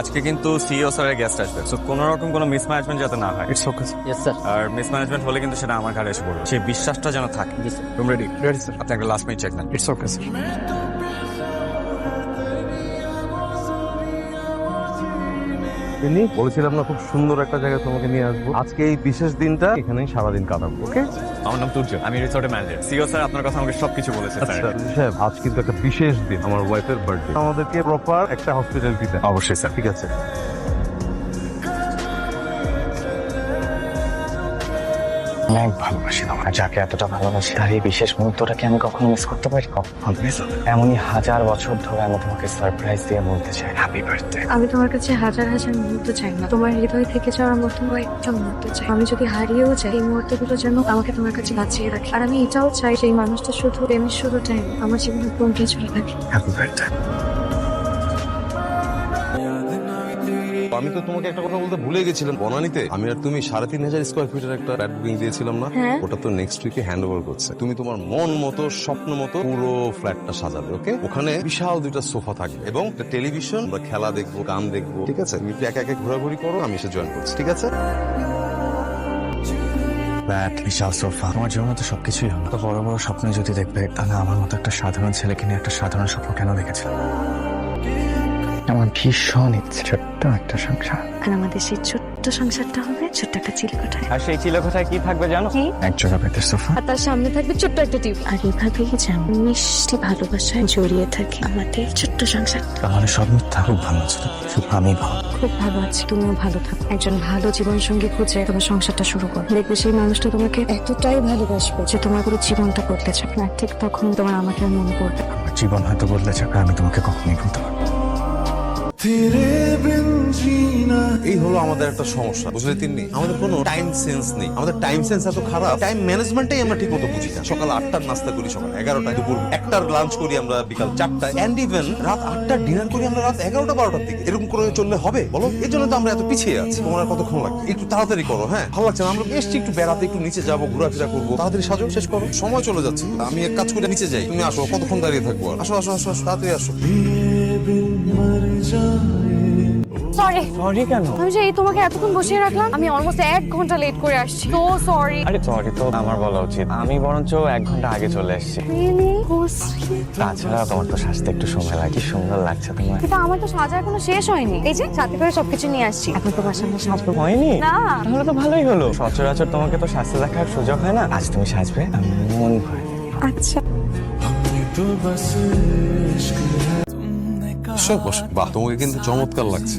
আজকে কিন্তু সিইও স্যারের গেস্ট আসবে, সো কোনো রকম কোনো মিসম্যানেজমেন্ট যাতে না হয়। It's okay sir. Yes sir. আর মিসম্যানেজমেন্ট হলে কিন্তু সেটা আমার ঘাড়ে এসে পড়বে, সেই বিশ্বাসটা যেন থাকে। তুমি রেডি? Ready sir. আপনি একটা লাস্ট মিনিট চেক নেন। It's okay sir. বলেছিলাম না খুব সুন্দর একটা জায়গায় তোমাকে নিয়ে আসবো। আজকে এই বিশেষ দিনটা এখানেই সারাদিন কাটাবো, ওকে? আমার নাম তুর্য, আমি রিসোর্টের ম্যানেজার। সিইও স্যার আপনার কথা আমাকে সবকিছু বলেছে স্যার। আচ্ছা সাহেব, আজ কিন্তু একটা বিশেষ দিন, আমার ওয়াইফের বার্থডে। আমাদেরকে প্রপার একটা হসপিটালিটি দেন। অবশ্যই স্যার। ঠিক আছে। অনেক ভালোবাসি তোমাকে, যাকে এতটা ভালোবাসি তার এই বিশেষ মুহূর্তটাকে আমি কখনো মিস করতে পারি? কখনো মিস হবে। এমনই হাজার বছর ধরে আমি তোমাকে সারপ্রাইজ দিয়ে বলতে চাই হ্যাপি বার্থডে। আমি তোমার কাছে হাজার হাজার মুহূর্ত চাই না, তোমার হৃদয় থেকে যাওয়ার মতো একটা মুহূর্ত চাই। আমি যদি হারিয়েও যাই, এই মুহূর্তগুলো যেন আমাকে তোমার কাছে বাঁচিয়ে রাখে। আর আমি এটাও চাই সেই মানুষটা শুধু প্রেমের শুরুটাই না, আমার জীবনের কোনটা চলে থাকে। Happy birthday. আমি তো তোমাকে একটা কথা বলতে ভুলে গেছিলাম। বনানীতে আমি আর তুমি ৩,৫০০ স্কোয়ার ফিটের একটা ফ্ল্যাট বুকিং দিয়েছিলাম না? হ্যাঁ। ওটা তো নেক্সট উইকে হ্যান্ড ওভার করছে। তুমি তোমার মন মতো, স্বপ্ন মতো পুরো ফ্ল্যাটটা সাজাবে, ওকে? ওখানে বিশাল 2টা সোফা থাকবে এবং একটা টেলিভিশন, আমরা খেলা দেখবো, গান দেখবো, ঠিক আছে? তুমি একা একা ঘোরাঘুরি করো, আমি এসে জয়েন করছি, ঠিক আছে? ফ্ল্যাট, বিশাল সোফা, তোমার জীবনে তো সবকিছুই হলো। তো বড় বড় স্বপ্ন যদি দেখবে, তাহলে আমার মতো একটা সাধারণ ছেলেকে নিয়ে একটা সাধারণ স্বপ্ন কেন দেখেছিল? আমার ভীষণ ইচ্ছে ছোট্ট একটা সংসার। আর আমাদের সেই ছোট্ট সংসারটা হবে ছোট্ট একটা চিলেকোঠায়। আর সেই চিলেকোঠায় কি থাকবে জানো? কি? এক জোড়া বেতের সোফা, আর তার সামনে থাকবে ছোট্ট একটা টিভি। আর এভাবেই যেন মিষ্টি ভালোবাসায় জড়িয়ে থাকে আমাদের ছোট্ট সংসার। তাহলে সব মিথ্যা। খুব ভালো ছিল, শুধু আমি ভালো। খুব ভালো আছি, তুমিও ভালো থাকো। একজন ভালো জীবন সঙ্গী খুঁজে তোমার সংসারটা শুরু করো। দেখবে সেই মানুষটা তোমাকে এতটাই ভালোবাসবে যে তোমার পুরো জীবনটা বদলে যাবে। আর ঠিক তখন তোমার আমাকে আর মনে পড়বে। আমার জীবন হয়তো বদলে যাবে, আমি তোমাকে কখনোই ভুলতে পারবো না। এই হলো আমাদের একটা সমস্যা, বুঝলে তিন্নি? আমাদের কোনো টাইম সেন্স নেই। আমাদের টাইম সেন্স এত খারাপ, টাইম ম্যানেজমেন্টটাই আমরা ঠিক মতো বুঝি না। সকাল 8টার নাস্তা করি সকাল 11টায়, দুপুর 1টার লাঞ্চ করি আমরা বিকাল 4টায়, এন্ড ইভেন রাত 8টার ডিনার করি আমরা রাত 11টা 12টার দিকে। এরকম করে চললে হবে বলো? এই জন্য তো আমরা এত পিছিয়ে আছি। তোমার আর কতক্ষণ লাগবে? একটু তাড়াতাড়ি করো। হ্যাঁ, ভালো লাগছে না? আমরা এসছি একটু বেড়াতে, একটু নিচে যাবো, ঘোরাফেরা করবো। তাড়াতাড়ি সাজো, শেষ করো, সময় চলে যাচ্ছে। আমি এক কাজ করে নিচে যাই, তুমি আসো। কতক্ষণ দাঁড়িয়ে থাকবো আর? আসো আসো আসো আসো, তাড়াতাড়ি আসো। সরি। সরি কেন? আমি যে এই তোমাকে এতক্ষণ বসিয়ে রাখলাম, আমি অলমোস্ট 1 ঘন্টা লেট করে আসছি। তো সরি। আরে সরি তো আমার বলা উচিত, আমি বরঞ্চ 1 ঘন্টা আগে চলে এসেছি। রিয়েলি? ও সুইট। তাছাড়া তোমার তো সাজতে একটু সময় লাগে। কি সুন্দর লাগছে তোমার। কিন্তু আমার তো সাজা এখনো শেষ হয়নি। এই যে সাথে করে সবকিছু নিয়ে আসছি, এখন তোমার সামনে সাজবো। হয়নি? না। তাহলে তো ভালোই হলো। সচরাচর তোমাকে তো সাজতে দেখার সুযোগ হয় না, আজ তুমি সাজবে, আমি মন ভরে। আচ্ছা। বাহ, তোমাকে কিন্তু চমৎকার লাগছে।